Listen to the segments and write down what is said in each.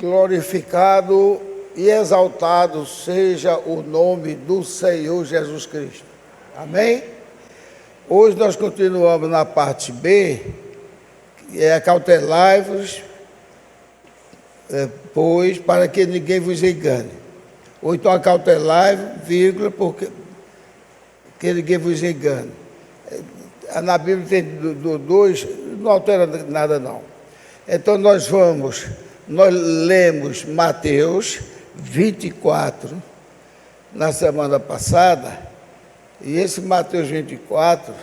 Glorificado e exaltado seja o nome do Senhor Jesus Cristo. Amém? Hoje nós continuamos na parte B, que é acautelai-vos, pois, para que ninguém vos engane. Ou então acautelai-vos, vírgula, porque que ninguém vos engane. Na Bíblia tem dois, não altera nada não. Então nós lemos Mateus 24 na semana passada, e esse Mateus 24,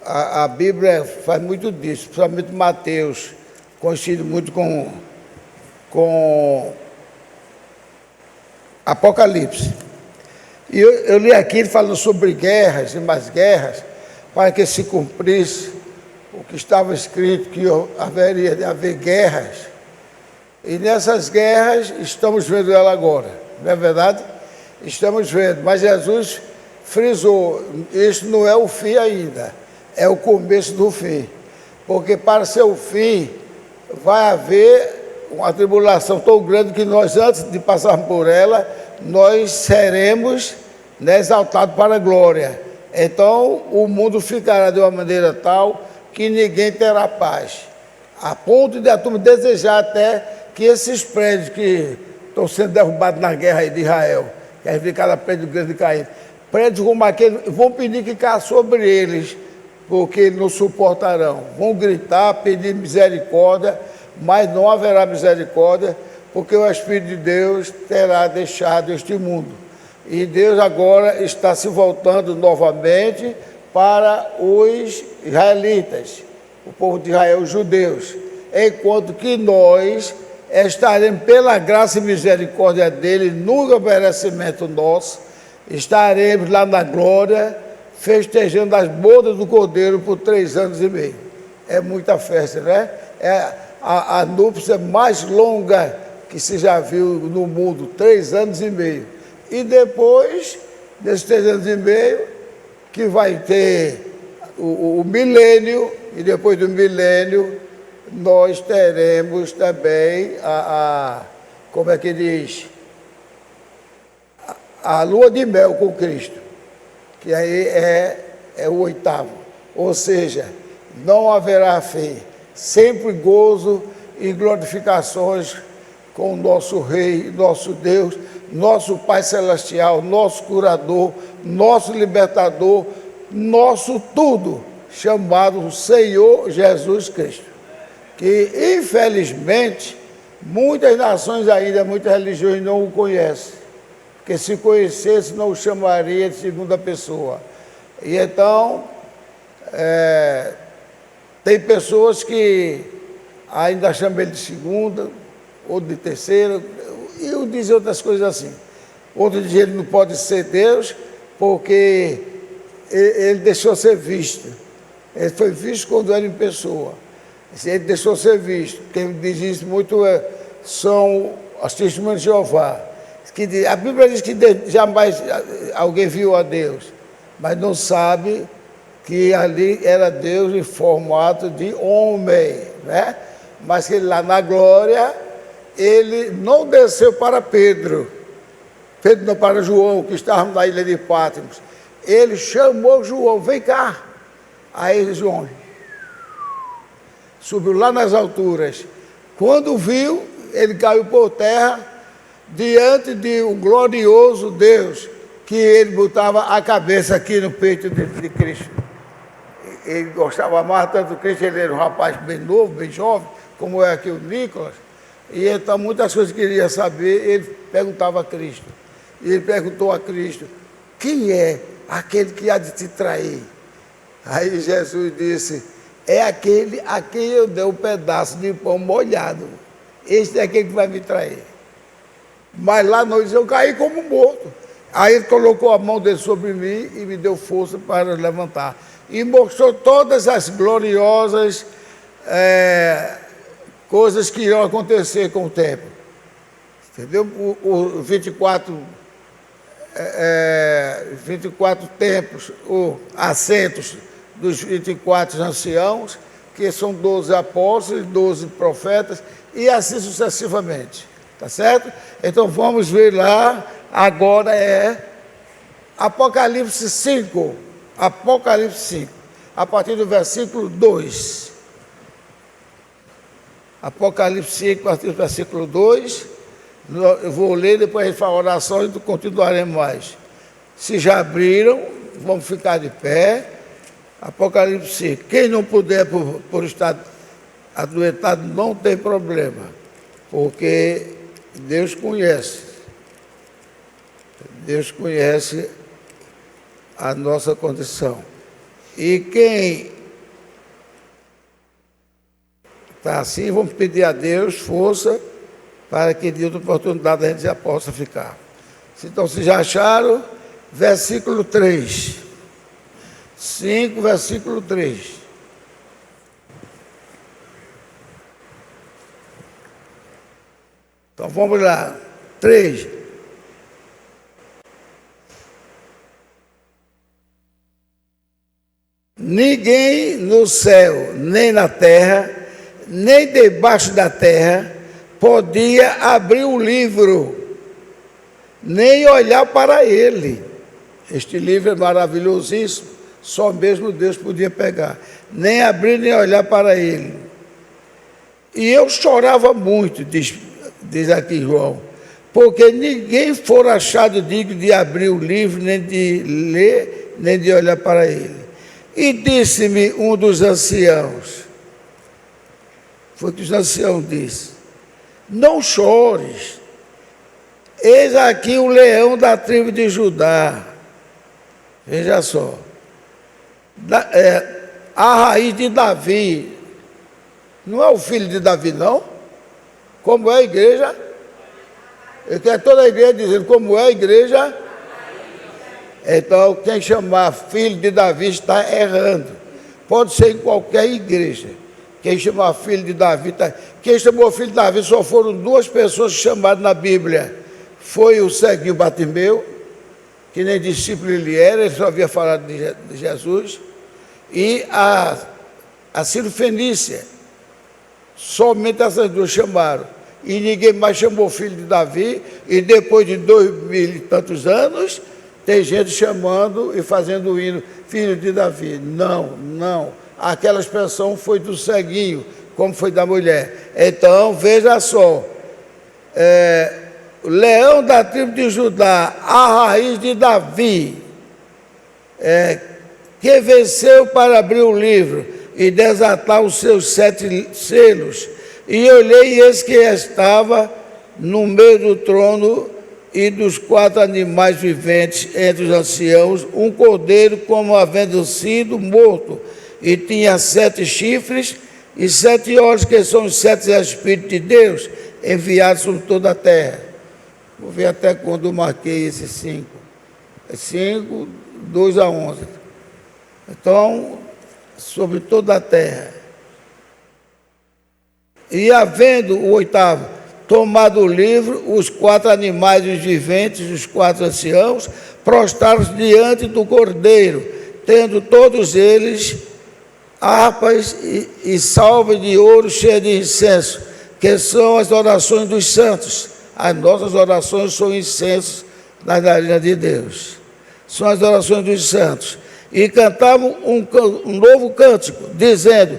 a Bíblia faz muito disso, principalmente Mateus, conhecido muito com Apocalipse. E eu li aqui falando sobre guerras e mais guerras, para que se cumprisse o que estava escrito, que haveria de haver guerras. E nessas guerras, estamos vendo ela agora, não é verdade? Estamos vendo, mas Jesus frisou, isso não é o fim ainda, é o começo do fim. Porque para ser o fim, vai haver uma tribulação tão grande que nós, antes de passarmos por ela, nós seremos exaltados para a glória. Então, o mundo ficará de uma maneira tal que ninguém terá paz. A ponto de a turma desejar até que esses prédios que estão sendo derrubados na guerra aí de Israel, que aí fica cada prédio grande caindo, prédios como aquele, vão pedir que caia sobre eles, porque eles não suportarão. Vão gritar, pedir misericórdia, mas não haverá misericórdia, porque o Espírito de Deus terá deixado este mundo. E Deus agora está se voltando novamente para os israelitas, o povo de Israel, os judeus, enquanto que nós estaremos, pela graça e misericórdia dele, no merecimento nosso, estaremos lá na glória, festejando as bodas do Cordeiro por 3 anos e meio. É muita festa, né? É a núpcia mais longa que se já viu no mundo, 3 anos e meio. E depois desses 3 anos e meio, que vai ter o milênio, e depois do milênio, nós teremos também como é que diz? A lua de mel com Cristo, que aí é o 8º. Ou seja, não haverá fim, sempre gozo e glorificações com o nosso Rei, nosso Deus, nosso Pai Celestial, nosso Curador, nosso Libertador, nosso tudo, chamado Senhor Jesus Cristo. Que, infelizmente, muitas nações ainda, muitas religiões não o conhecem, porque se conhecesse não o chamaria de segunda pessoa. E então, tem pessoas que ainda chamam ele de segunda, ou de terceira, e dizem outras coisas assim. Outros dizem que ele não pode ser Deus, porque ele deixou ser visto. Ele foi visto quando era em pessoa. Ele deixou ser visto. Quem diz isso muito são as testemunhas de Jeová. A Bíblia diz que jamais alguém viu a Deus, mas não sabe que ali era Deus em formato de homem, né? Mas que lá na glória, ele não desceu para Pedro, não para João, que estava na ilha de Patmos. Ele chamou João, vem cá. Aí João subiu lá nas alturas. Quando viu, ele caiu por terra, diante de um glorioso Deus, que ele botava a cabeça aqui no peito de Cristo. Ele gostava mais tanto do Cristo, ele era um rapaz bem novo, bem jovem, como é aqui o Nicolas. E então muitas coisas que queria saber, ele perguntava a Cristo. E ele perguntou a Cristo, quem é aquele que há de te trair? Aí Jesus disse, é aquele a quem eu dei um pedaço de pão molhado. Este é aquele que vai me trair. Mas lá nós eu caí como morto. Aí ele colocou a mão dele sobre mim e me deu força para levantar. E mostrou todas as gloriosas coisas que irão acontecer com o tempo. Entendeu? O 24 tempos, ou assentos dos 24 anciãos, que são 12 apóstolos, 12 profetas, e assim sucessivamente. Tá certo? Então vamos ver lá, agora é Apocalipse 5. Apocalipse 5, a partir do versículo 2. Apocalipse 5, a partir do versículo 2. Eu vou ler, depois a gente faz a oração e continuaremos mais. Se já abriram, vamos ficar de pé. Apocalipse 5. Quem não puder por estar adoentado, não tem problema, porque Deus conhece. Deus conhece a nossa condição. E quem está assim, vamos pedir a Deus força para que de outra oportunidade a gente já possa ficar. Então, se já acharam, versículo 3. 5, versículo 3. Então, vamos lá. 3. Ninguém no céu, nem na terra, nem debaixo da terra, podia abrir o livro, nem olhar para ele. Este livro é maravilhosíssimo, só mesmo Deus podia pegar. Nem abrir, nem olhar para ele. E eu chorava muito, diz aqui João, porque ninguém for achado digno de abrir o livro, nem de ler, nem de olhar para ele. E disse-me um dos anciãos, foi o que os anciãos disse: não chores, eis aqui o leão da tribo de Judá. Veja só, a raiz de Davi, não é o filho de Davi, não? Como é a igreja? Eu quero toda a igreja dizendo como é a igreja. Então, quem chamar filho de Davi está errando. Pode ser em qualquer igreja. Quem chamar filho de Davi está... Quem chamou filho de Davi só foram 2 pessoas chamadas na Bíblia. Foi o ceguinho Bartimeu, que nem discípulo ele era, ele só havia falado de Jesus, e a Ciro Fenícia. Somente essas 2 chamaram. E ninguém mais chamou filho de Davi, e depois de 2000 e tantos anos, tem gente chamando e fazendo o hino, filho de Davi. Não. Aquela expressão foi do ceguinho, como foi da mulher. Então, veja só. O leão da tribo de Judá, a raiz de Davi, que venceu para abrir o livro e desatar os seus 7 selos. E olhei, e eis que estava no meio do trono e dos 4 animais viventes entre os anciãos, um cordeiro como havendo sido morto, e tinha 7 chifres e 7 olhos, que são os 7 Espíritos de Deus, enviados sobre toda a terra. Vou ver até quando eu marquei esses 5. 5, 2 a 11. Então, sobre toda a terra. E havendo o 8º tomado o livro, os 4 animais viventes, os 4 anciãos, prostraram-se diante do cordeiro, tendo todos eles harpas e salvas de ouro cheias de incenso, que são as orações dos santos. As nossas orações são incensos na narinas de Deus. São as orações dos santos. E cantavam um novo cântico, dizendo: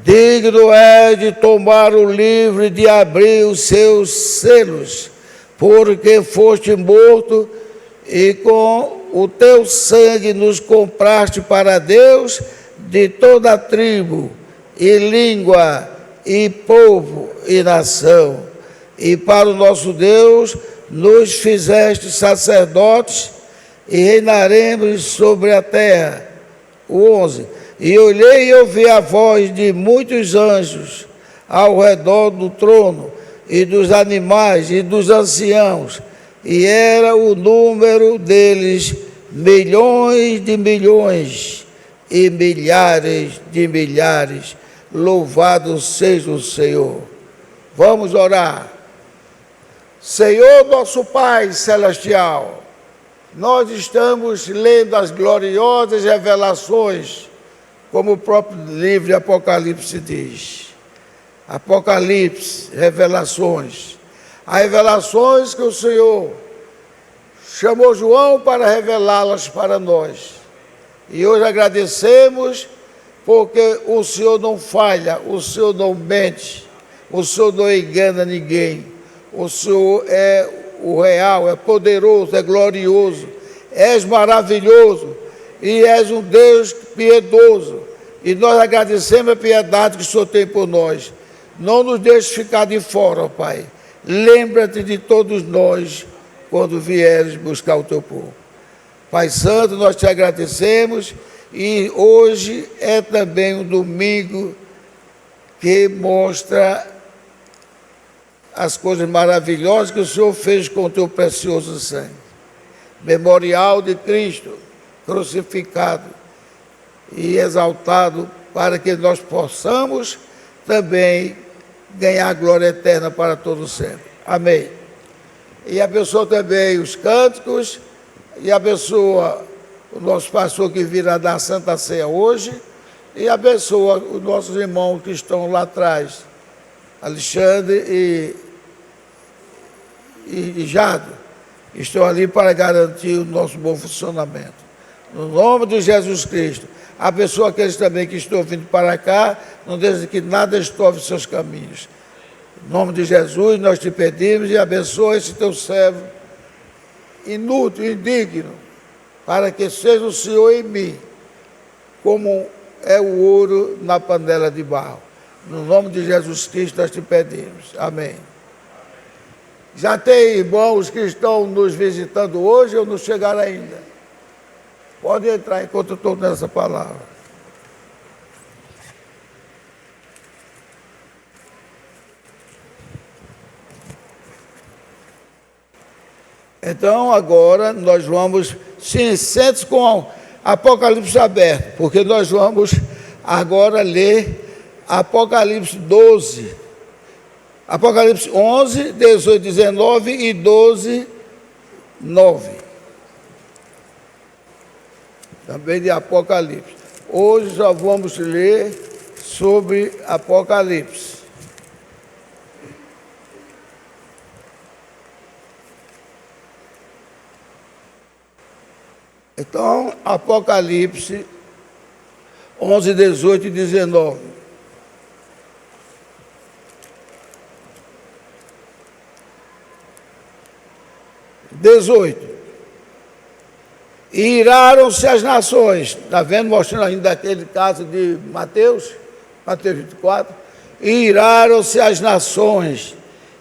digno é de tomar o livro e de abrir os seus selos, porque foste morto e com o teu sangue nos compraste para Deus de toda a tribo e língua e povo e nação. E para o nosso Deus nos fizeste sacerdotes e reinaremos sobre a terra. O 11. E olhei e ouvi a voz de muitos anjos ao redor do trono, e dos animais, e dos anciãos, e era o número deles milhões de milhões, e milhares de milhares. Louvado seja o Senhor. Vamos orar. Senhor nosso Pai Celestial, nós estamos lendo as gloriosas revelações como o próprio livro de Apocalipse diz. Apocalipse, revelações. As revelações que o Senhor chamou João para revelá-las para nós. E hoje agradecemos porque o Senhor não falha, o Senhor não mente, o Senhor não engana ninguém. O Senhor é o real, é poderoso, é glorioso, és maravilhoso e és um Deus piedoso. E nós agradecemos a piedade que o Senhor tem por nós. Não nos deixe ficar de fora, ó Pai. Lembra-te de todos nós quando vieres buscar o teu povo. Pai Santo, nós te agradecemos e hoje é também um domingo que mostra as coisas maravilhosas que o Senhor fez com o teu precioso sangue. Memorial de Cristo crucificado e exaltado para que nós possamos também ganhar glória eterna para todo sempre. Amém. E abençoa também os cânticos e abençoa o nosso pastor que virá dar a Santa Ceia hoje e abençoa os nossos irmãos que estão lá atrás, Alexandre e Jado, estão ali para garantir o nosso bom funcionamento. No nome de Jesus Cristo, abençoa aqueles também que estão vindo para cá, não deixe que nada estorve seus caminhos. Em nome de Jesus, nós te pedimos e abençoa esse teu servo inútil, indigno, para que seja o Senhor em mim, como é o ouro na panela de barro. No nome de Jesus Cristo, nós te pedimos. Amém. Já tem irmãos que estão nos visitando hoje ou não chegaram ainda? Pode entrar enquanto eu estou nessa palavra. Então, agora, nós vamos, sim, sente-se com Apocalipse aberto, porque nós vamos agora ler Apocalipse 12, Apocalipse 11, 18, 19 e 12, 9. Também de Apocalipse. Hoje só vamos ler sobre Apocalipse. Então, Apocalipse 11, 18 e 19. 18. E iraram-se as nações. Está vendo? Mostrando ainda aquele caso de Mateus 24. E iraram-se as nações,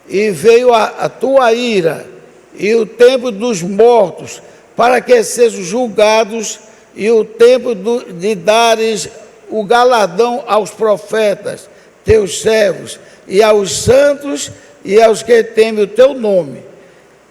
e veio a tua ira, e o tempo dos mortos, para que sejam julgados, e o tempo de dares o galardão aos profetas, teus servos, e aos santos, e aos que temem o teu nome,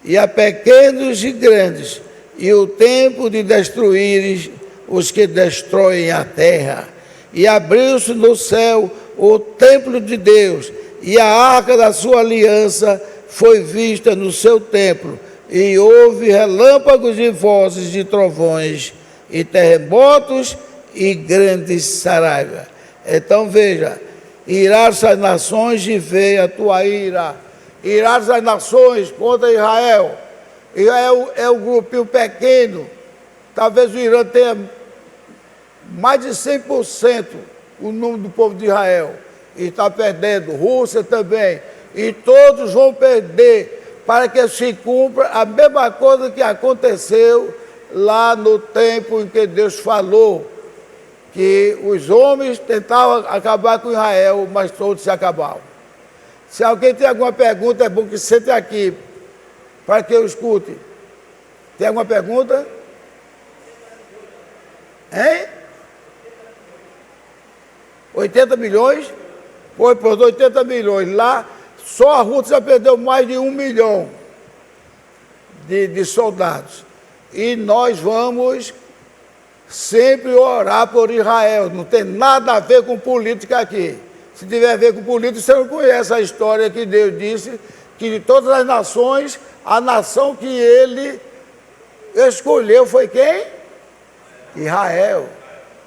e a pequenos e grandes, e o tempo de destruires os que destroem a terra. E abriu-se no céu o templo de Deus, e a arca da sua aliança foi vista no seu templo, e houve relâmpagos e vozes de trovões, e terremotos e grandes saraiva. Então veja, iraram-se as nações e veio a tua ira. Iraram-se as nações contra Israel. Israel é um grupinho pequeno. Talvez o Irã tenha mais de 100% o número do povo de Israel. E está perdendo. Rússia também. E todos vão perder para que se cumpra a mesma coisa que aconteceu lá no tempo em que Deus falou que os homens tentavam acabar com Israel, mas todos se acabaram. Se alguém tem alguma pergunta, é bom que sente aqui, para que eu escute. Tem alguma pergunta? Hein? 80 milhões? Foi por 80 milhões. Lá, só a Rússia já perdeu mais de 1 milhão de soldados. E nós vamos sempre orar por Israel. Não tem nada a ver com política aqui. Se tiver a ver com política, você não conhece a história que Deus disse, que de todas as nações, a nação que ele escolheu foi quem? Israel.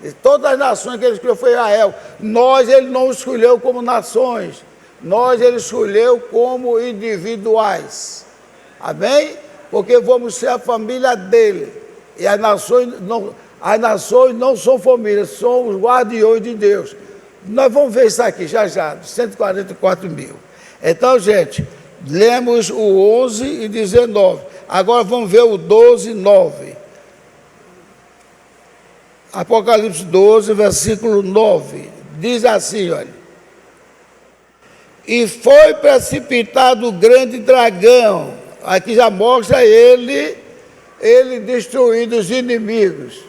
E todas as nações que ele escolheu foi Israel. Nós, ele não escolheu como nações. Nós, ele escolheu como individuais. Amém? Porque vamos ser a família dele. E as nações não são famílias, são os guardiões de Deus. Nós vamos ver isso aqui já, 144 mil. Então, gente, lemos o 11 e 19. Agora vamos ver o 12, 9. Apocalipse 12, versículo 9. Diz assim, olha. E foi precipitado o grande dragão. Aqui já mostra ele destruindo os inimigos.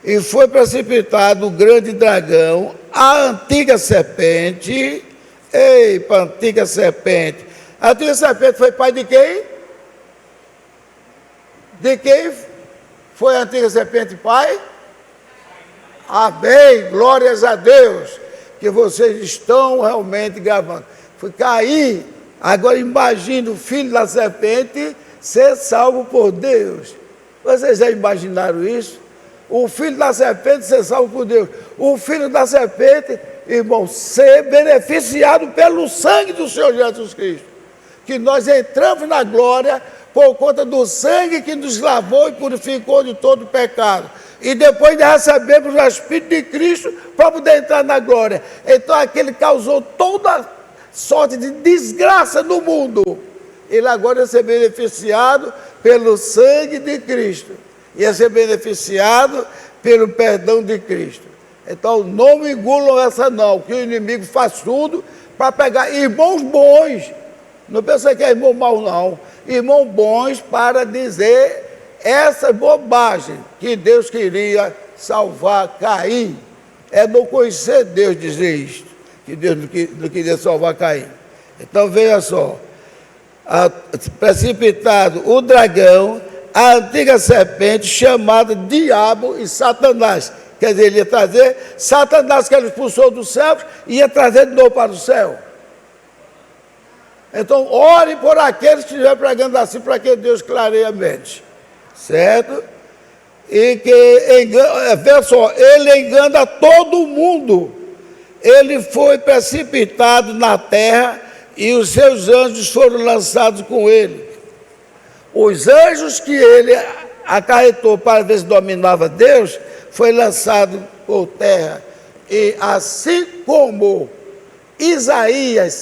E foi precipitado o grande dragão, a antiga serpente. Eita, antiga serpente. A antiga serpente foi pai de quem? De quem foi a antiga serpente pai? Amém, glórias a Deus, que vocês estão realmente gravando. Foi Caim. Agora imagine o filho da serpente ser salvo por Deus. Vocês já imaginaram isso? O filho da serpente ser salvo por Deus. O filho da serpente, irmão, ser beneficiado pelo sangue do Senhor Jesus Cristo. Que nós entramos na glória por conta do sangue que nos lavou e purificou de todo pecado. E depois de recebermos o Espírito de Cristo para poder entrar na glória. Então aquele causou toda sorte de desgraça no mundo. Ele agora ia ser beneficiado pelo sangue de Cristo. Ia ser beneficiado pelo perdão de Cristo. Então não engulam essa não, que o inimigo faz tudo para pegar irmãos bons. Não pensa que é irmão mau não. Irmãos bons para dizer essa bobagem que Deus queria salvar Caim. É não conhecer Deus dizer isto, que Deus não queria salvar Caim. Então veja só, precipitado o dragão, a antiga serpente chamada Diabo e Satanás. Quer dizer, ele ia trazer Satanás, que ele expulsou do céu, e ia trazer de novo para o céu. Então, ore por aqueles que estiverem pregando assim, para que Deus clareie a mente. Certo? E que, veja só, ele engana todo mundo. Ele foi precipitado na terra e os seus anjos foram lançados com ele. Os anjos que ele acarretou para ver se dominava Deus, foi lançado por terra. E assim como Isaías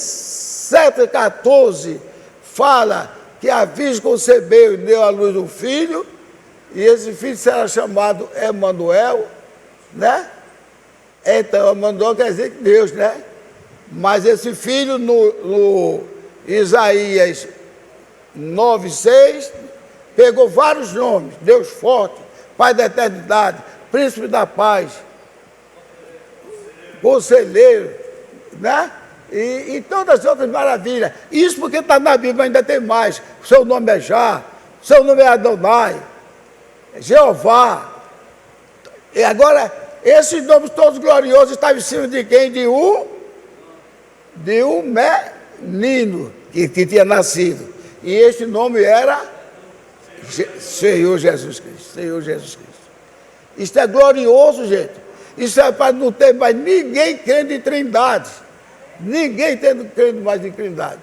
7,14 fala que a virgem concebeu e deu à luz um filho, e esse filho será chamado Emanuel, né? Então, Emanuel quer dizer que Deus, né? Mas esse filho no Isaías 9,6 pegou vários nomes: Deus forte, Pai da eternidade, Príncipe da paz, Conselheiro, né? E todas as outras maravilhas. Isso porque está na Bíblia, ainda tem mais. Seu nome é Já, seu nome é Adonai, Jeová. E agora, esses nomes todos gloriosos estavam em cima de quem? De um menino que tinha nascido. E este nome era Senhor Jesus Cristo. Senhor Jesus Cristo. Isso é glorioso, gente. Isso é para não ter mais ninguém crendo em trindade. Ninguém crendo mais em trindade.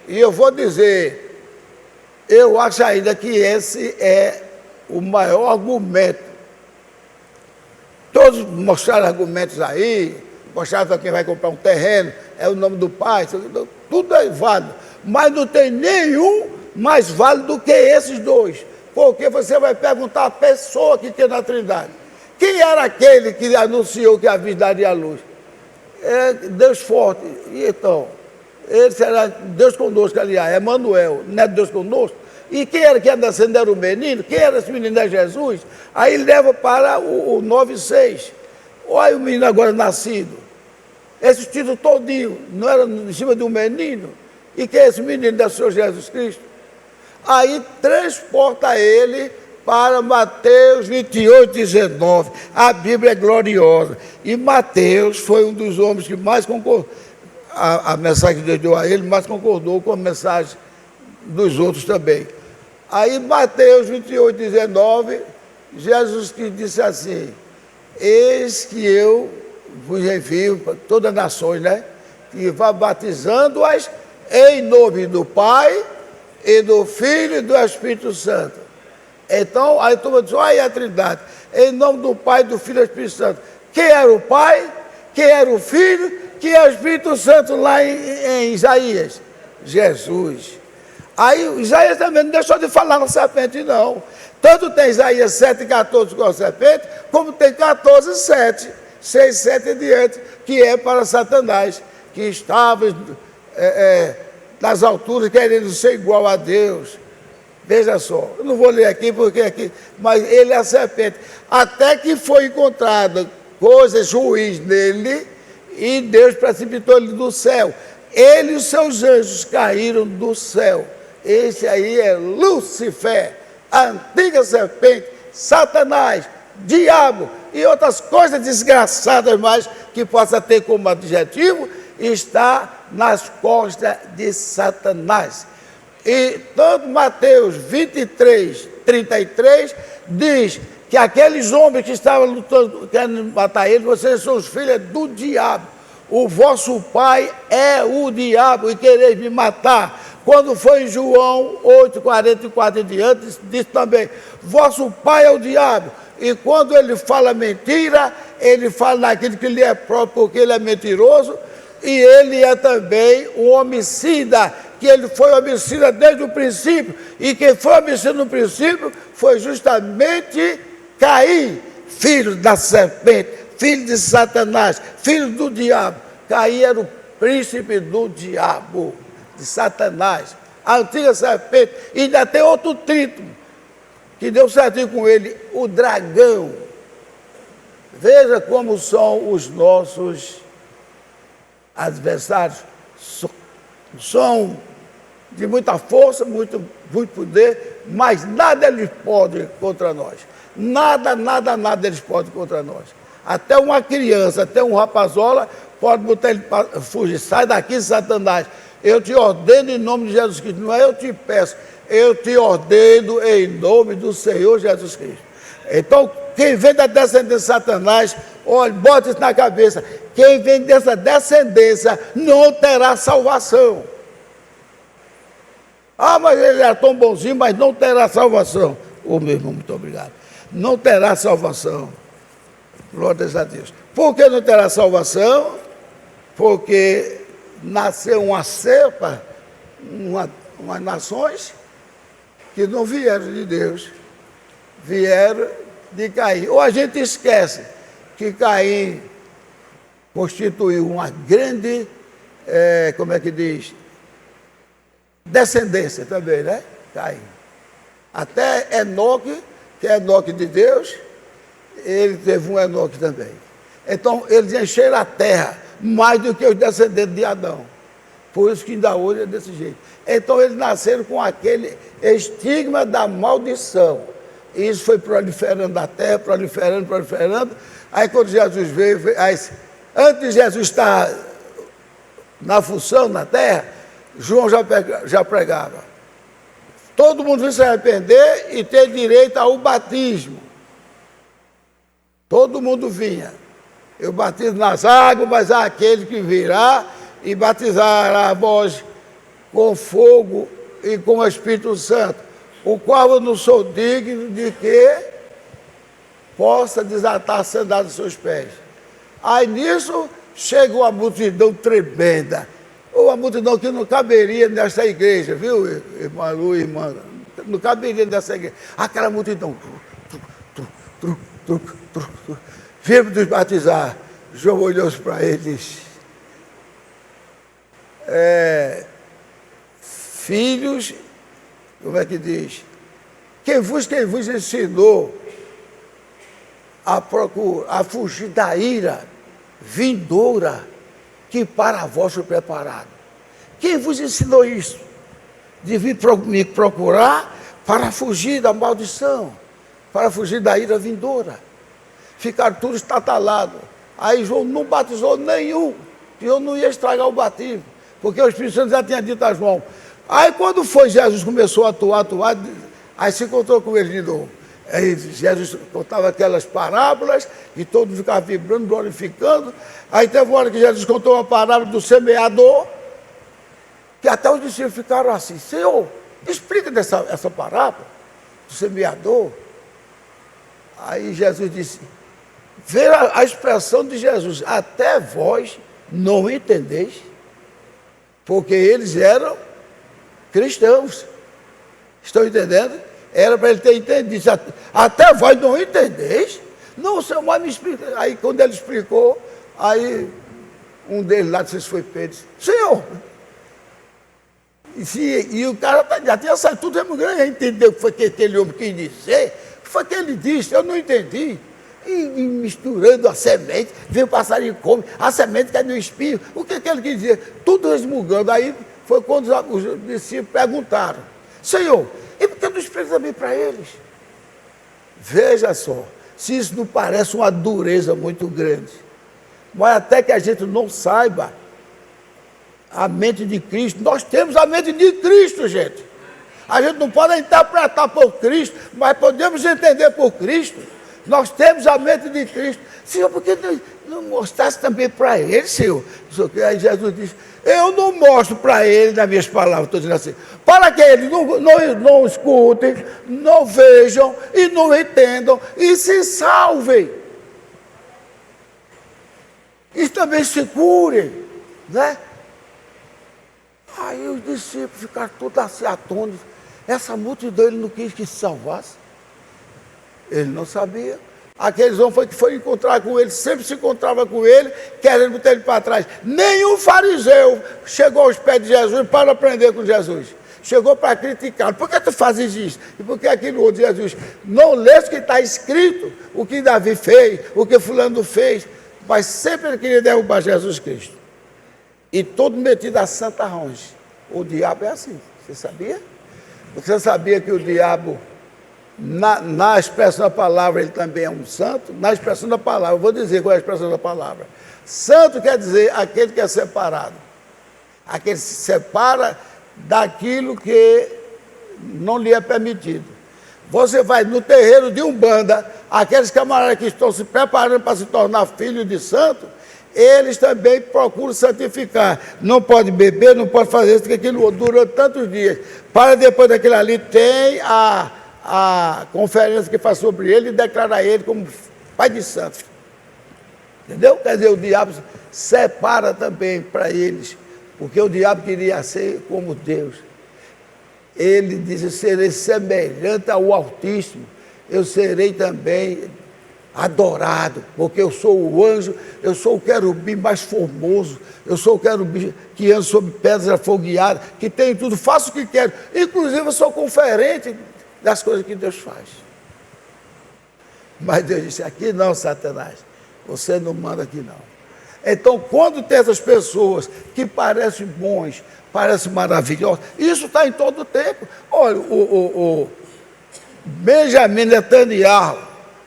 E eu vou dizer, eu acho ainda que esse é o maior argumento. Todos mostraram argumentos aí, mostraram para quem vai comprar um terreno, é o nome do pai, tudo é válido. Mas não tem nenhum mais válido do que esses dois. Porque você vai perguntar à pessoa que tem na trindade. Quem era aquele que anunciou que a vida daria a luz? É Deus forte. E então, ele será Deus conosco, aliás, Emanuel, não é Deus conosco? E quem era que ia nascendo era o menino? Quem era esse menino? É Jesus? Aí ele leva para o 9,6. Olha o menino agora nascido. Esse título todinho, não era em cima de um menino? E quem é esse menino? É o Senhor Jesus Cristo. Aí transporta ele para Mateus 28, 19. A Bíblia é gloriosa. E Mateus foi um dos homens que mais concordou. A mensagem que Deus deu a ele, mais concordou com a mensagem dos outros também. Aí Mateus 28, 19, Jesus que disse assim: eis que eu vos envio para todas as nações, né? E vá batizando-as em nome do Pai, e do Filho e do Espírito Santo. Então, aí tu diz, olha a Trindade, em nome do Pai, do Filho e do Espírito Santo. Quem era o Pai? Quem era o Filho? Quem é o Espírito Santo lá em Isaías? Jesus. Aí Isaías também não deixou de falar na serpente, não. Tanto tem Isaías 7,14 com a serpente, como tem 14,7, 6, 7 em diante, que é para Satanás, que estava nas alturas querendo ser igual a Deus. Veja só, eu não vou ler aqui porque aqui, mas ele é a serpente. Até que foi encontrada coisas ruins nele, e Deus precipitou ele do céu. Ele e os seus anjos caíram do céu. Esse aí é Lúcifer, a antiga serpente, Satanás, diabo e outras coisas desgraçadas mais que possa ter como adjetivo, está nas costas de Satanás. E tanto Mateus 23, 33, diz que aqueles homens que estavam lutando, querendo matar ele, vocês são os filhos do diabo. O vosso pai é o diabo e quereis me matar. Quando foi em João 8, 44 em diante, diz também, vosso pai é o diabo. E quando ele fala mentira, ele fala naquilo que lhe é próprio, porque ele é mentiroso, e ele é também um homicida, que ele foi homicida desde o princípio, e quem foi homicida no princípio foi justamente Caim, filho da serpente, filho de Satanás, filho do diabo. Caim era o príncipe do diabo, de Satanás, a antiga serpente. E ainda tem outro título, que deu certinho com ele, o dragão. Veja como são os nossos adversários. São de muita força, muito poder, mas nada eles podem contra nós. Nada eles podem contra nós. Até uma criança, até um rapazola, pode botar ele para fugir. Sai daqui, Satanás. Eu te ordeno em nome de Jesus Cristo. Não é eu te peço, eu te ordeno em nome do Senhor Jesus Cristo. Então, quem vem da descendência de Satanás, olha, bota isso na cabeça. Quem vem dessa descendência não terá salvação. Ah, mas ele é tão bonzinho, mas não terá salvação. Ô, meu irmão, muito obrigado. Não terá salvação. Glórias a Deus. Por que não terá salvação? Porque nasceu uma cepa, umas nações que não vieram de Deus, vieram de Caim. Ou a gente esquece que Caim constituiu uma grande, como é que diz? Descendência também, né? Caim. Até Enoque, que é Enoque de Deus, ele teve um Enoque também. Então, eles encheram a terra mais do que os descendentes de Adão. Por isso que ainda hoje é desse jeito. Então, eles nasceram com aquele estigma da maldição. E isso foi proliferando na terra, proliferando. Aí, quando Jesus veio, antes de Jesus estar na função na terra, João já pregava. Todo mundo vai se arrepender e ter direito ao batismo. Todo mundo vinha. Eu batizo nas águas, mas há aquele que virá e batizará vós com fogo e com o Espírito Santo, o qual eu não sou digno de que possa desatar a sandália dos seus pés. Aí nisso chegou uma multidão tremenda. Uma multidão que não caberia nessa igreja, viu, irmã Lu, irmã? Não caberia nessa igreja. Aquela multidão. Viemos nos batizar. João olhou para eles. Filhos, como é que diz? Quem vos ensinou a fugir da ira vindoura que para vós foi preparado? Quem vos ensinou isso? De vir me procurar para fugir da maldição, para fugir da ira vindoura. Ficaram todos estatalados. Aí João não batizou nenhum, que eu não ia estragar o batismo, porque o Espírito Santo já tinha dito a João. Aí quando foi Jesus, começou a atuar, aí se encontrou com ele de novo. Aí Jesus contava aquelas parábolas e todo mundo ficava vibrando, glorificando. Aí teve uma hora que Jesus contou uma parábola do semeador, que até os discípulos ficaram assim: Senhor, explica essa parábola do semeador. Aí Jesus disse, vê a expressão de Jesus: até vós não entendeis, porque eles eram cristãos. Estão entendendo? Era para ele ter entendido. Até vós não entendeis? Não, Senhor, mas me explica. Aí quando ele explicou, aí um deles lá, não sei se foi Pedro, disse: Senhor, e o cara já tinha saído tudo muito grande, entendeu o que foi que aquele homem quis dizer? O que foi que ele disse? Eu não entendi. E misturando a semente, veio o passarinho e come, a semente cai no espinho. O que ele quis dizer? Tudo resmungando. Aí foi quando os discípulos perguntaram: Senhor, e por que não explica também para eles? Veja só, se isso não parece uma dureza muito grande, mas até que a gente não saiba a mente de Cristo. Nós temos a mente de Cristo, gente. A gente não pode interpretar por Cristo, mas podemos entender por Cristo. Nós temos a mente de Cristo. Senhor, por que não mostrasse também para ele, Senhor? Aí Jesus disse: eu não mostro para ele nas minhas palavras, estou dizendo assim, para que eles não escutem, não vejam e não entendam e se salvem. E também se curem, né? Aí os discípulos ficaram todos assim atônitos. Essa multidão ele não quis que se salvasse. Ele não sabia. Aqueles homens que foram encontrar com ele, sempre se encontrava com ele, querendo botar ele para trás. Nenhum fariseu chegou aos pés de Jesus para aprender com Jesus. Chegou para criticar: por que tu fazes isso? E por que aquilo outro? Jesus: não lês que está escrito, o que Davi fez, o que fulano fez. Mas sempre ele queria derrubar Jesus Cristo. E todo metido a santa ronge. O diabo é assim, você sabia? Você sabia que o diabo, na expressão da palavra, ele também é um santo? Na expressão da palavra, eu vou dizer qual é a expressão da palavra. Santo quer dizer aquele que é separado. Aquele que se separa daquilo que não lhe é permitido. Você vai no terreiro de Umbanda, aqueles camaradas que estão se preparando para se tornar filhos de santo, eles também procuram santificar. Não pode beber, não pode fazer isso, aquilo outro, durante tantos dias. Para depois daquilo ali, tem a conferência que faz sobre ele e declara ele como pai de santo. Entendeu? Quer dizer, o diabo separa também para eles, porque o diabo queria ser como Deus. Ele diz: eu serei semelhante ao Altíssimo, eu serei também adorado, porque eu sou o anjo, eu sou o querubim mais formoso, eu sou o querubim que anda sobre pedras afogueadas, que tem tudo, faço o que quero, inclusive eu sou conferente das coisas que Deus faz. Mas Deus disse: aqui não, Satanás, você não manda aqui não. Então, quando tem essas pessoas que parecem bons, parecem maravilhosos, isso está em todo o tempo. Olha, o Benjamin Netanyahu,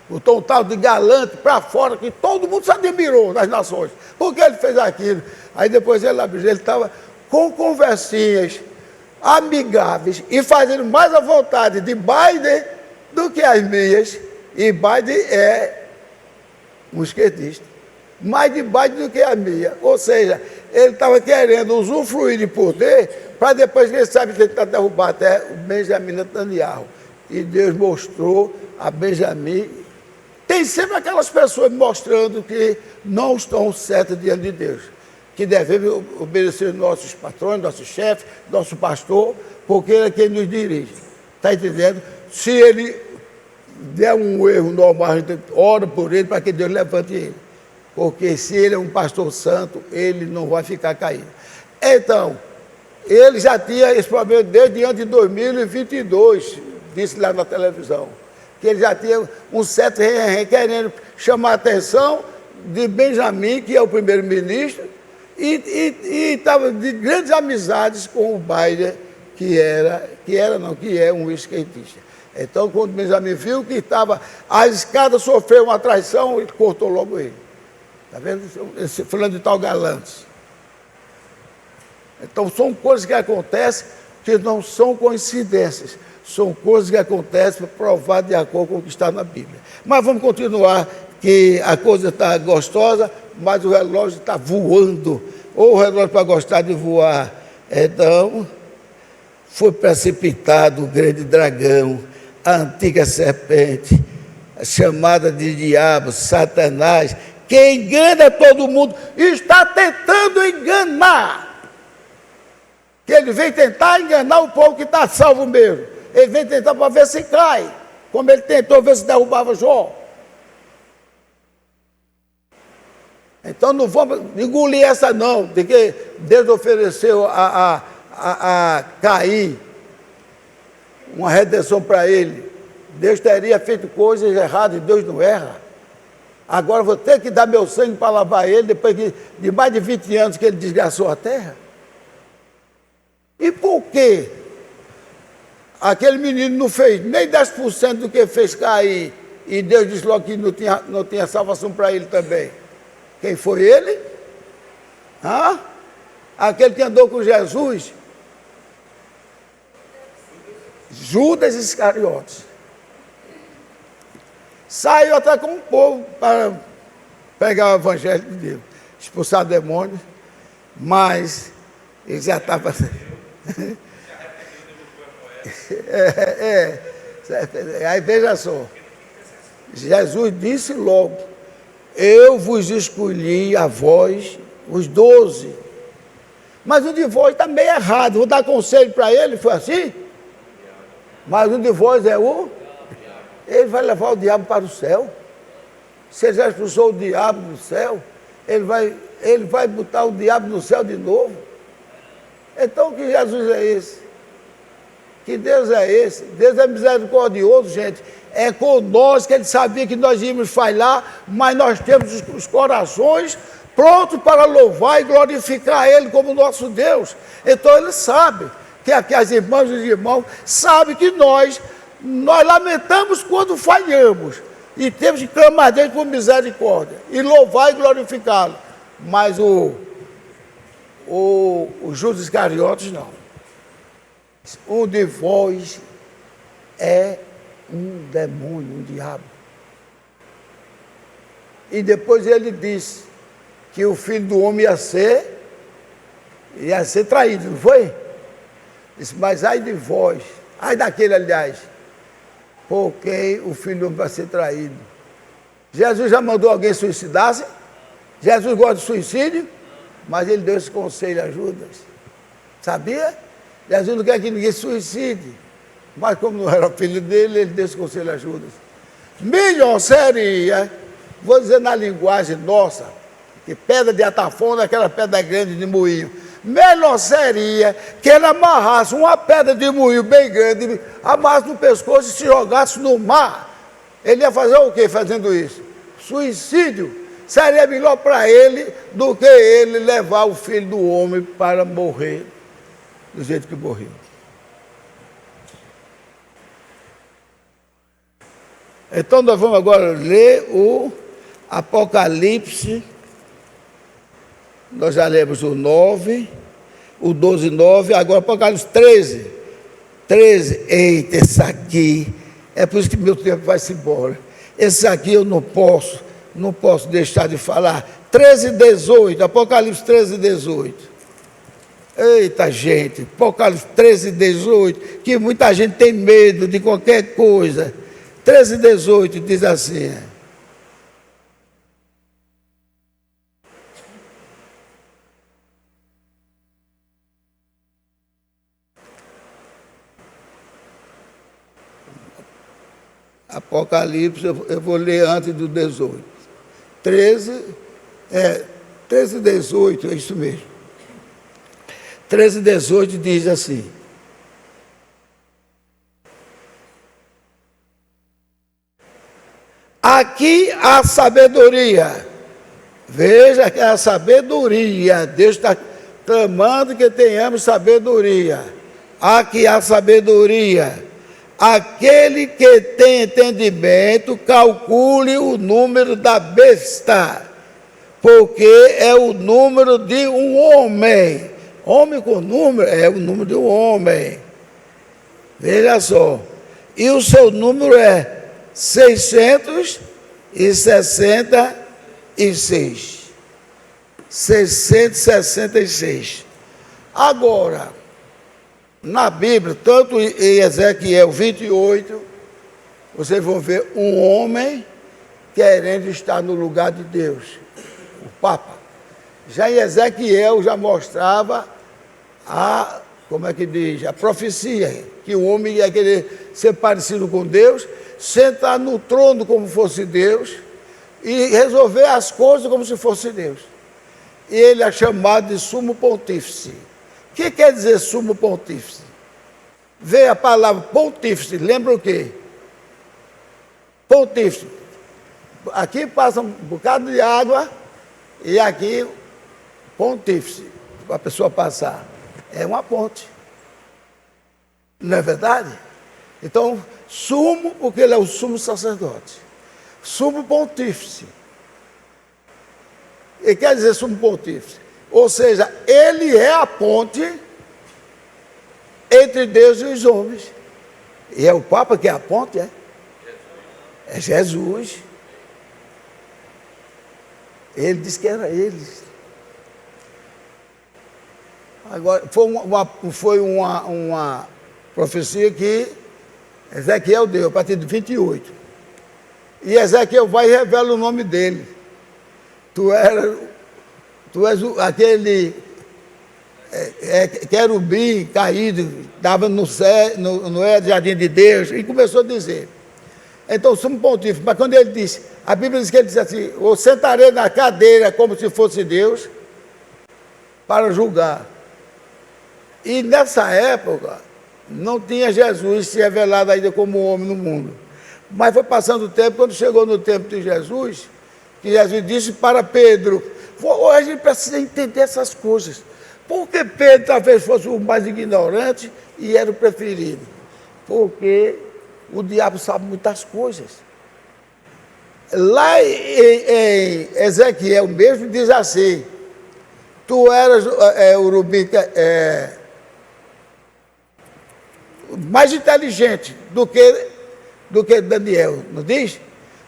o tal de galante para fora, que todo mundo se admirou nas nações. Por que ele fez aquilo? Aí depois ele estava com conversinhas amigáveis e fazendo mais à vontade de Biden do que as minhas. E Biden é um esquerdista. Mais de Biden do que a minha. Ou seja, ele estava querendo usufruir de poder para depois, quem sabe, tentar derrubar até o Benjamin Netanyahu. E Deus mostrou a Benjamin. Tem sempre aquelas pessoas mostrando que não estão certas diante de Deus, que devemos obedecer nossos patrões, nossos chefes, nosso pastor, porque ele é quem nos dirige. Está entendendo? Se ele der um erro normal, a gente ora por ele para que Deus levante ele. Porque se ele é um pastor santo, ele não vai ficar caído. Então, ele já tinha esse problema desde antes de 2022, disse lá na televisão, que ele já tinha um certo querendo chamar a atenção de Benjamin, que é o primeiro-ministro, e estava de grandes amizades com o Biden, que é um esquerdista. Então, quando Benjamin viu que estava, a escada sofreu uma traição, ele cortou logo ele. Está vendo? Falando de tal galante. Então, são coisas que acontecem que não são coincidências, são coisas que acontecem para provar de acordo com o que está na Bíblia. Mas vamos continuar, que a coisa está gostosa, mas o relógio está voando. Ou o relógio para gostar de voar. Então, foi precipitado o grande dragão, a antiga serpente, chamada de diabo, Satanás, que engana todo mundo, e está tentando enganar. Que ele vem tentar enganar o povo que está salvo mesmo. Ele vem tentar para ver se cai, como ele tentou ver se derrubava Jó. Então não vamos engolir essa não, de que Deus ofereceu a Caim uma redenção para ele. Deus teria feito coisas erradas e Deus não erra. Agora vou ter que dar meu sangue para lavar ele, depois de mais de 20 anos que ele desgraçou a terra. E por quê? Aquele menino não fez nem 10% do que fez Caim, e Deus disse logo que não tinha salvação para ele também. Quem foi ele? Aquele que andou com Jesus? Judas Iscariotes. Saiu até com o povo para pegar o evangelho de Deus, expulsar demônios, mas ele já estava... Aí veja só, Jesus disse logo: eu vos escolhi a vós, os 12. Mas o de vós está meio errado. Vou dar conselho para ele, foi assim? Mas o de vós é o? Ele vai levar o diabo para o céu. Se ele já expulsou o diabo do céu, ele vai botar o diabo no céu de novo. Então que Jesus é esse? Que Deus é esse? Deus é misericordioso, gente. É com nós que ele sabia que nós íamos falhar, mas nós temos os corações prontos para louvar e glorificar ele como nosso Deus. Então ele sabe que aqui as irmãs e os irmãos sabem que nós lamentamos quando falhamos e temos que clamar a Deus por misericórdia e louvar e glorificá-lo. Mas o Judas Iscariotes não. Um de vós é um demônio, um diabo. E depois ele disse que o filho do homem ia ser traído, não foi? Disse, mas ai de vós, ai daquele, aliás, por quem o filho do homem vai ser traído. Jesus já mandou alguém suicidar-se? Jesus gosta de suicídio? Mas ele deu esse conselho a Judas. Sabia? Jesus não quer que ninguém suicide. Mas como não era filho dele, ele deu esse conselho a Judas. Melhor seria, vou dizer na linguagem nossa, que pedra de atafona é aquela pedra grande de moinho. Melhor seria que ele amarrasse uma pedra de moinho bem grande, amarrasse no pescoço e se jogasse no mar. Ele ia fazer o quê fazendo isso? Suicídio. Seria melhor para ele do que ele levar o filho do homem para morrer do jeito que morreu. Então nós vamos agora ler o Apocalipse. Nós já lemos o 9, o 12, 9, agora Apocalipse 13. 13, eita, esse aqui, é por isso que meu tempo vai-se embora. Esse aqui eu não posso deixar de falar. 13, 18, Apocalipse 13, 18. Eita, gente, Apocalipse 13, 18, que muita gente tem medo de qualquer coisa. 13, 18 diz assim: Apocalipse, eu vou ler antes do 18. 13, 18, é isso mesmo. 13, 18 diz assim: aqui a sabedoria. Veja que é a sabedoria. Deus está clamando que tenhamos sabedoria. Aqui a sabedoria. Aquele que tem entendimento, calcule o número da besta, porque é o número de um homem. Homem com número é o número de um homem. Veja só. E o seu número é 666. 666. Agora, na Bíblia, tanto em Ezequiel 28, vocês vão ver um homem querendo estar no lugar de Deus, o Papa. Já em Ezequiel já mostrava como é que diz, a profecia, que o homem ia querer ser parecido com Deus, sentar no trono como fosse Deus e resolver as coisas como se fosse Deus. E ele é chamado de sumo pontífice. O que quer dizer sumo pontífice? Vê a palavra pontífice, lembra o quê? Pontífice. Aqui passa um bocado de água e aqui pontífice, para a pessoa passar. É uma ponte. Não é verdade? Então, sumo, porque ele é o sumo sacerdote. Sumo pontífice. E quer dizer sumo pontífice. Ou seja, ele é a ponte entre Deus e os homens. E é o Papa que é a ponte, é? É Jesus. Ele disse que era ele. Agora, foi uma profecia que Ezequiel deu, a partir de 28. E Ezequiel vai e revela o nome dele. Tu és aquele querubim caído, estava no jardim de Deus, e começou a dizer. Então, sumo pontífice, mas quando ele disse, a Bíblia diz que ele disse assim, eu sentarei na cadeira como se fosse Deus, para julgar. E nessa época, não tinha Jesus se revelado ainda como homem no mundo. Mas foi passando o tempo, quando chegou no tempo de Jesus, que Jesus disse para Pedro, hoje a gente precisa entender essas coisas. Porque Pedro talvez fosse o mais ignorante e era o preferido. Porque o diabo sabe muitas coisas. Lá em Ezequiel mesmo diz assim, tu eras urubim mais inteligente do que Daniel, não diz?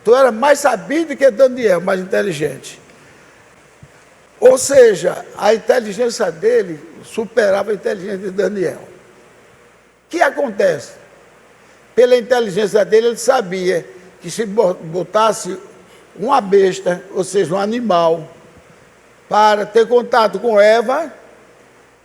Tu era mais sabido que Daniel, mais inteligente. Ou seja, a inteligência dele superava a inteligência de Daniel. O que acontece? Pela inteligência dele, ele sabia que se botasse uma besta, ou seja, um animal, para ter contato com Eva,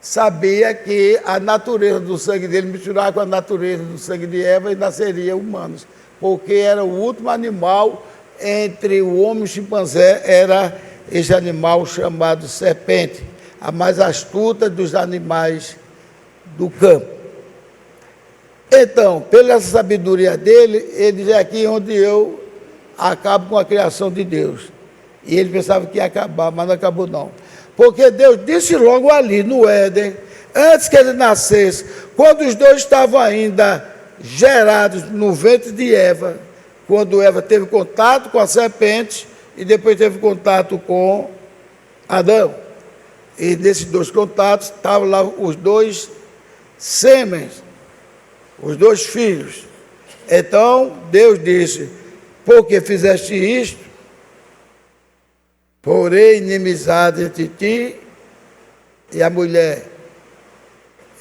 sabia que a natureza do sangue dele misturava com a natureza do sangue de Eva e nasceria humanos, porque era o último animal entre o homem e o chimpanzé, era esse animal chamado serpente, a mais astuta dos animais do campo. Então, pela sabedoria dele, ele diz aqui onde eu acabo com a criação de Deus. E ele pensava que ia acabar, mas não acabou não. Porque Deus disse logo ali no Éden, antes que ele nascesse, quando os dois estavam ainda gerados no ventre de Eva, quando Eva teve contato com a serpente e depois teve contato com Adão. E nesses dois contatos estavam lá os dois sêmens, os dois filhos. Então Deus disse, porque fizeste isto, porém inimizade entre ti e a mulher,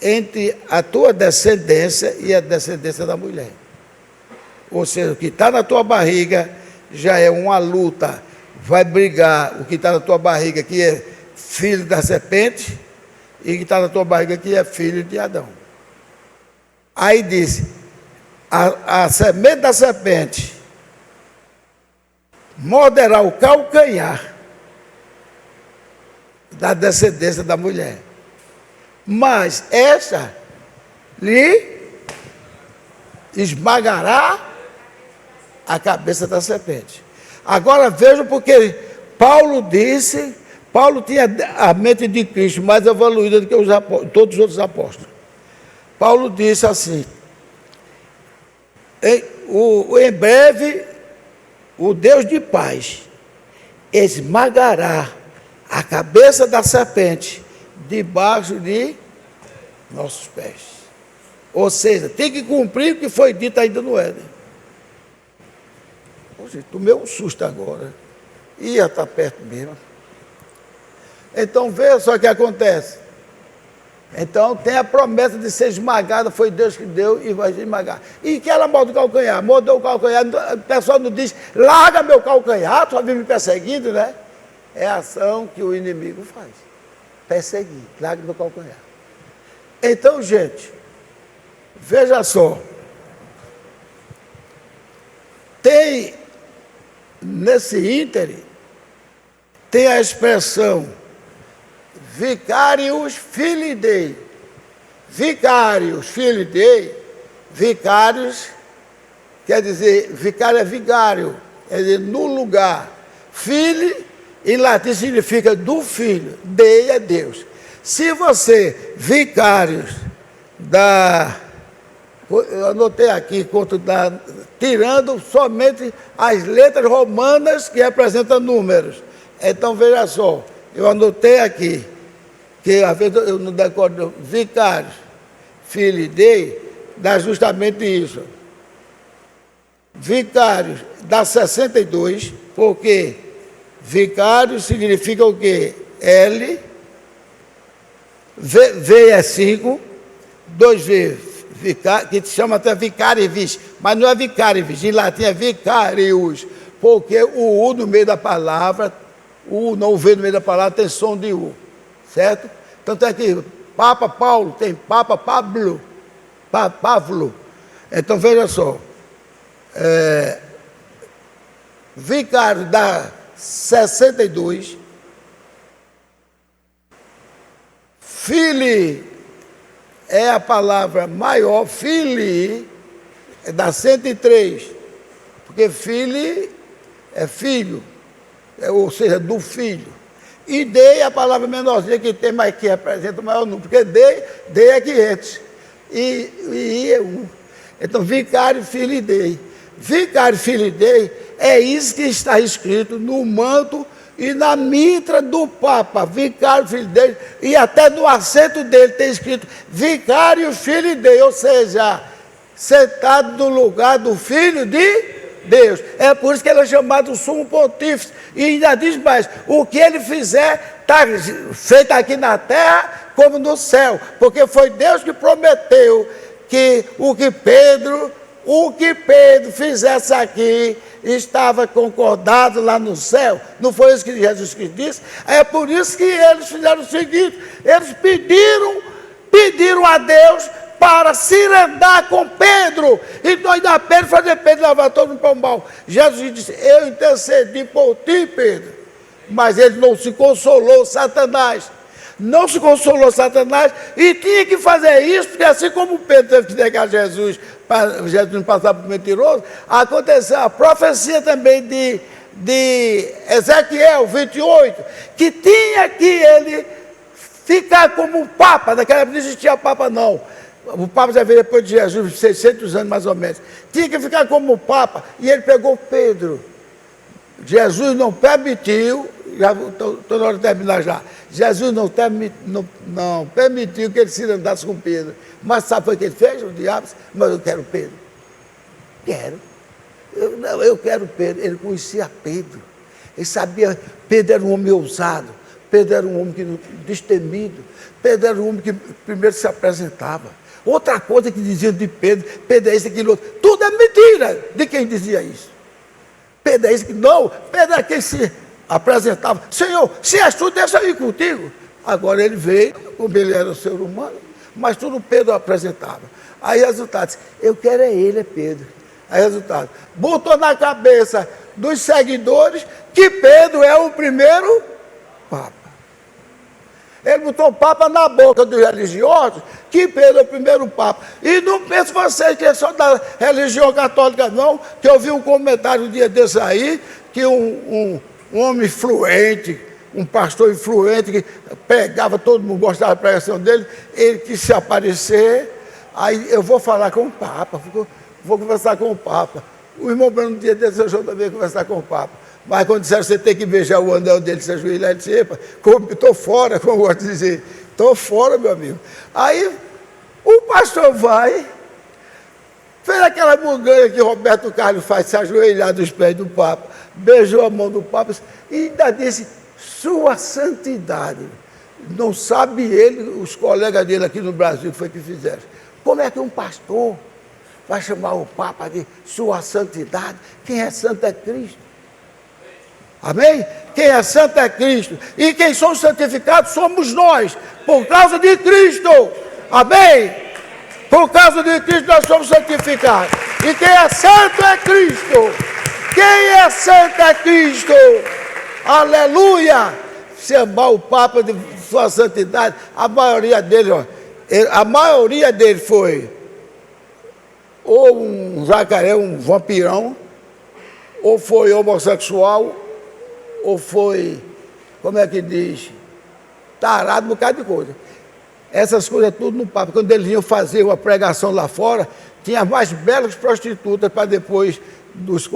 entre a tua descendência e a descendência da mulher. Ou seja, o que está na tua barriga já é uma luta, vai brigar o que está na tua barriga, que é filho da serpente, e o que está na tua barriga, que é filho de Adão. Aí disse, a semente da serpente morderá o calcanhar da descendência da mulher, mas esta lhe esmagará a cabeça da serpente. Agora vejam porque Paulo tinha a mente de Cristo mais evoluída do que todos os outros apóstolos. Paulo disse assim, em breve o Deus de paz esmagará a cabeça da serpente debaixo de nossos pés. Ou seja, tem que cumprir o que foi dito ainda no Éden. Poxa, tomei um susto agora. Ia estar perto mesmo. Então, veja só o que acontece. Então, tem a promessa de ser esmagada, foi Deus que deu e vai esmagar. E que ela mordeu o calcanhar, mordeu o calcanhar, o pessoal não diz, larga meu calcanhar, tu vai vir me perseguindo, né? É a ação que o inimigo faz. Perseguir, larga meu calcanhar. Então, gente, veja só. Tem, nesse íntere, tem a expressão Vicarius Filii Dei. Vicarius Filii Dei, vicários, quer dizer, vicário é vigário, quer dizer, no lugar. Filii, em latim, significa do filho, Dei é Deus. Se você, vicários eu anotei aqui, tirando somente as letras romanas que representam números. Então, veja só, eu anotei aqui, que às vezes eu não decoro, vicários, Filii Dei, dá justamente isso. Vicários dá 62, porque vicários significa o quê? L, V é 5, 2V, que se chama até vicarivis, mas não é vicarivis, em latim é vicarius, porque o U no meio da palavra, o V no meio da palavra tem som de U. Certo? Tanto é que Papa Paulo tem Papa Pablo. Pavlo. Então veja só. Vicário dá 62. Filii é a palavra maior. Filii dá 103. Porque filii é filho. Ou seja, do filho. E Dei é a palavra menorzinha que tem, mas que representa o maior número, porque Dei é 500, e I é 1. Então, Vicário Filii Dei. Vicário Filii Dei é isso que está escrito no manto e na mitra do Papa, Vicário Filii Dei, e até no assento dele tem escrito Vicário Filii Dei, ou seja, sentado no lugar do Filho de Deus. É por isso que ele é chamado sumo pontífice. E ainda diz mais, o que ele fizer está feito aqui na terra como no céu, porque foi Deus que prometeu que o que Pedro fizesse aqui estava concordado lá no céu. Não foi isso que Jesus Cristo disse? É por isso que eles fizeram o seguinte, eles pediram a Deus para se andar com Pedro. Então ainda Pedro fazer Pedro levar todo no pombal. Jesus disse, eu intercedi por ti, Pedro. Mas ele não se consolou, Satanás. Não se consolou Satanás e tinha que fazer isso, porque assim como Pedro teve que negar Jesus, para Jesus não passar por mentiroso, aconteceu a profecia também de Ezequiel 28, que tinha que ele ficar como Papa. Naquela época não existia Papa não. O Papa já veio depois de Jesus, 600 anos mais ou menos. Tinha que ficar como Papa. E ele pegou Pedro. Jesus não permitiu, já estou na hora de terminar já. Jesus não permitiu que ele se andasse com Pedro. Mas sabe o que ele fez? O diabo disse, mas eu quero Pedro. Quero. Eu quero Pedro. Ele conhecia Pedro. Ele sabia, Pedro era um homem ousado. Pedro era um homem destemido. Pedro era um homem que primeiro se apresentava. Outra coisa que diziam de Pedro, Pedro é isso, aquilo outro. Tudo é mentira de quem dizia isso. Pedro é isso, não, Pedro é quem se apresentava. Senhor, se és tu, deixa eu ir contigo. Agora ele veio, como ele era um ser humano, mas tudo Pedro apresentava. Aí resultado, disse, eu quero é ele, é Pedro. Aí resultado, botou na cabeça dos seguidores que Pedro é o primeiro Papa. Ele botou o Papa na boca dos religiosos, que Pedro é o primeiro Papa. E não pense vocês que é só da religião católica, não, que eu vi um comentário um dia desse aí, que um homem influente, um pastor influente, que pegava, todo mundo gostava da pregação dele, ele quis se aparecer, aí eu vou falar com o Papa, vou conversar com o Papa. O irmão Bruno, um dia desse, eu também conversar com o Papa. Mas quando disseram, você tem que beijar o anel dele, se ajoelhar, ele disse, epa, estou fora, como eu gosto de dizer. Estou fora, meu amigo. Aí o pastor vai, fez aquela buganha que Roberto Carlos faz, se ajoelhar dos pés do Papa, beijou a mão do Papa e ainda disse, Sua Santidade. Não sabe ele, os colegas dele aqui no Brasil, que foi que fizeram. Como é que um pastor vai chamar o Papa de Sua Santidade? Quem é santo é Cristo. Amém? Quem é santo é Cristo. E quem somos santificados somos nós, por causa de Cristo. Amém? Por causa de Cristo nós somos santificados. E quem é santo é Cristo. Quem é santo é Cristo. Aleluia! Chamar o Papa de Sua Santidade, a maioria dele foi ou um jacaré, um vampirão, ou foi homossexual, ou foi, como é que diz, tarado, um bocado de coisa. Essas coisas tudo no Papa. Quando eles iam fazer uma pregação lá fora, tinha as mais belas prostitutas para depois dos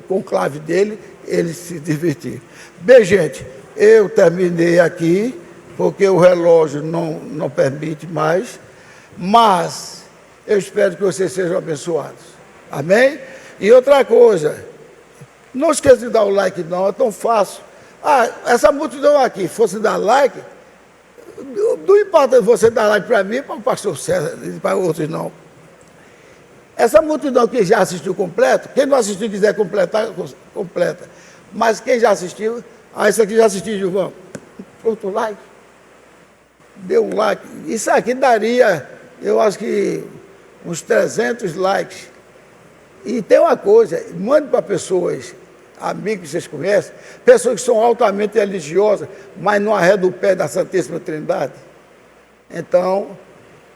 conclaves dele, eles se divertir. Bem, gente, eu terminei aqui, porque o relógio não permite mais, mas eu espero que vocês sejam abençoados. Amém? E outra coisa, não esqueça de dar o like não, é tão fácil. Essa multidão aqui, fosse dar like, não importa você dar like para mim, para o pastor César, e para outros não. Essa multidão que já assistiu completo, quem não assistiu e quiser completar, completa. Mas quem já assistiu, esse aqui já assistiu, Gilvão, outro like, deu um like. Isso aqui daria, eu acho que uns 300 likes. E tem uma coisa, mande para pessoas, amigos que vocês conhecem, pessoas que são altamente religiosas, mas não arredam o pé da Santíssima Trindade. Então,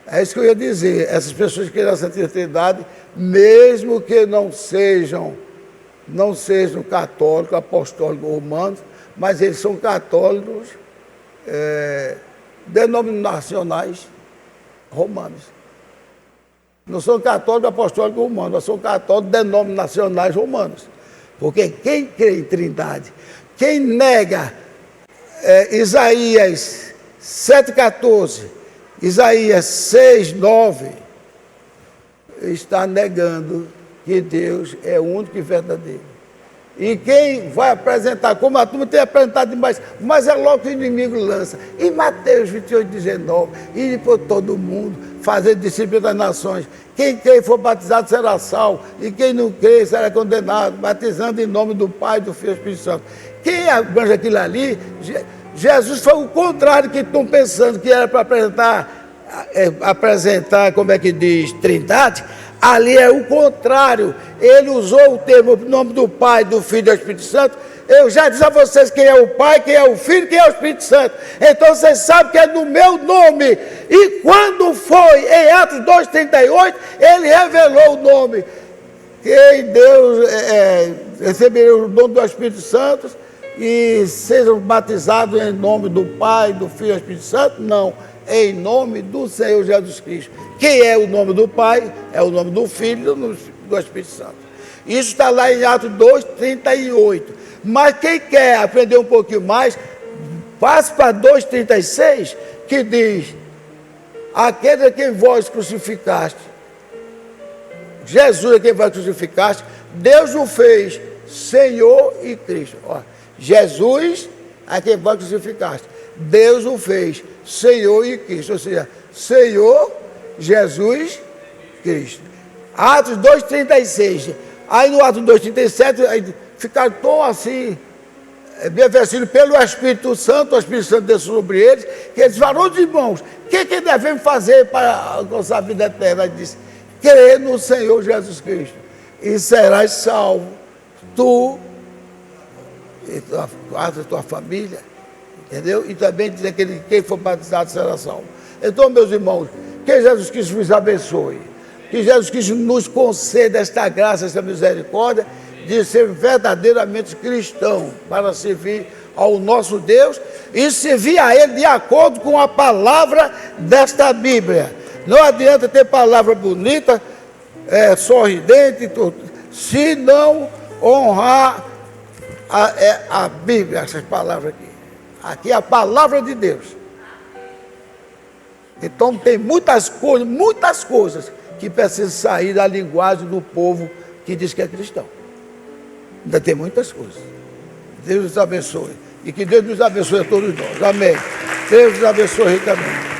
é isso que eu ia dizer, essas pessoas que querem a Santíssima Trindade, mesmo que não sejam católicos, apostólicos, romanos, mas eles são católicos denominacionais romanos. Não são católicos, apostólicos, romanos, mas são católicos denominacionais romanos. Porque quem crê em Trindade, quem nega Isaías 7,14, Isaías 6,9, está negando que Deus é único e verdadeiro. E quem vai apresentar, como a turma tem apresentado demais, mas é logo que o inimigo lança. Em Mateus 28,19, e por todo mundo, fazer discípulos das nações. Quem crê e for batizado será salvo, e quem não crê será condenado, batizando em nome do Pai, do Filho e do Espírito Santo. Quem abrange aquilo ali, Jesus foi o contrário que estão pensando que era para apresentar, como é que diz, Trindade. Ali é o contrário. Ele usou o termo em nome do Pai, do Filho e do Espírito Santo. Eu já disse a vocês quem é o Pai, quem é o Filho, quem é o Espírito Santo. Então vocês sabem que é no meu nome. E quando foi em Atos 2,38, ele revelou o nome. Quem Deus receberá o dom do Espírito Santo e sejam batizados em nome do Pai, do Filho e do Espírito Santo? Não, em nome do Senhor Jesus Cristo. Quem é o nome do Pai? É o nome do Filho e do Espírito Santo. Isso está lá em Atos 2,38. Mas quem quer aprender um pouquinho mais, passe para 2,36, que diz: aquele a quem vós crucificaste, Jesus a quem vós crucificaste, Deus o fez Senhor e Cristo. Ó, Jesus a quem vós crucificaste, Deus o fez Senhor e Cristo. Ou seja, Senhor, Jesus, Cristo. Atos 2,36. Aí no Atos 2,37, ficaram tão assim, bem-vestidos pelo Espírito Santo, o Espírito Santo desceu sobre eles, que eles falaram: os irmãos, o que devemos fazer para alcançar a vida eterna? Ele disse: crê no Senhor Jesus Cristo, e serás salvo, tu e tua família, entendeu? E também diz que quem for batizado será salvo. Então, meus irmãos, que Jesus Cristo vos abençoe, que Jesus Cristo nos conceda esta graça, esta misericórdia, de ser verdadeiramente cristão, para servir ao nosso Deus e servir a Ele de acordo com a palavra desta Bíblia. Não adianta ter palavra bonita, sorridente, se não honrar a Bíblia, essas palavras aqui. Aqui é a palavra de Deus. Então tem muitas coisas que precisam sair da linguagem do povo que diz que é cristão. Ainda tem muitas coisas. Deus nos abençoe. E que Deus nos abençoe a todos nós. Amém. Deus nos abençoe ricamente.